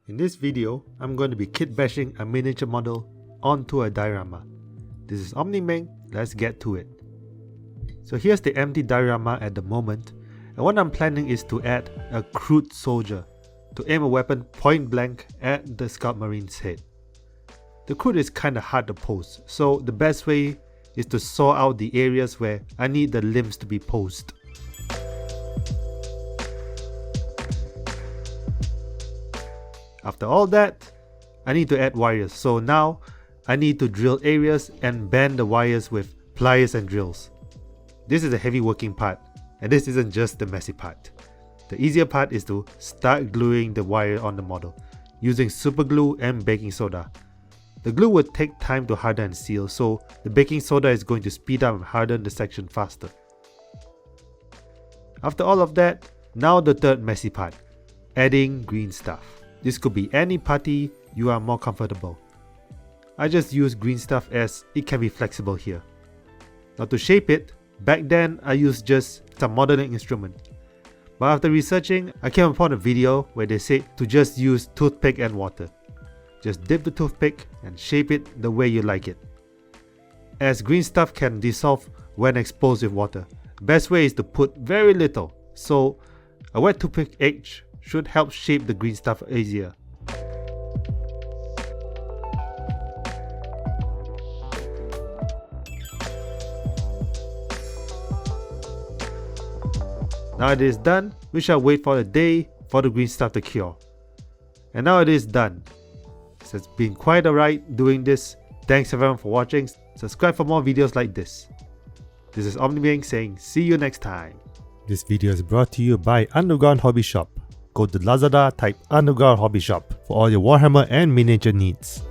In this video, I'm going to be kit bashing a miniature model onto a diorama. This is Omni-Ming, let's get to it. So here's the empty diorama at the moment, and what I'm planning is to add a crude soldier to aim a weapon point blank at the Scout Marine's head. The crude is kinda hard to pose, so the best way is to saw out the areas where I need the limbs to be posed. After all that, I need to add wires, so now I need to drill areas and bend the wires with pliers and drills. This is a heavy working part, and this isn't just the messy part. The easier part is to start gluing the wire on the model, using super glue and baking soda. The glue would take time to harden and seal, so the baking soda is going to speed up and harden the section faster. After all of that, now the third messy part, adding green stuff. This could be any putty you are more comfortable. I just use green stuff as it can be flexible here. Now to shape it, back then I used just some modeling instrument. But after researching, I came upon a video where they said to just use toothpick and water. Just dip the toothpick and shape it the way you like it. As green stuff can dissolve when exposed with water, best way is to put very little, so a wet toothpick edge should help shape the green stuff easier. Now it is done, we shall wait for a day for the green stuff to cure. And now it is done. So it's been quite a ride doing this. Thanks everyone for watching. Subscribe for more videos like this. This is Omni-Ming saying see you next time. This video is brought to you by Underground Hobby Shop. Go to Lazada, type Underground Hobby Shop for all your Warhammer and miniature needs.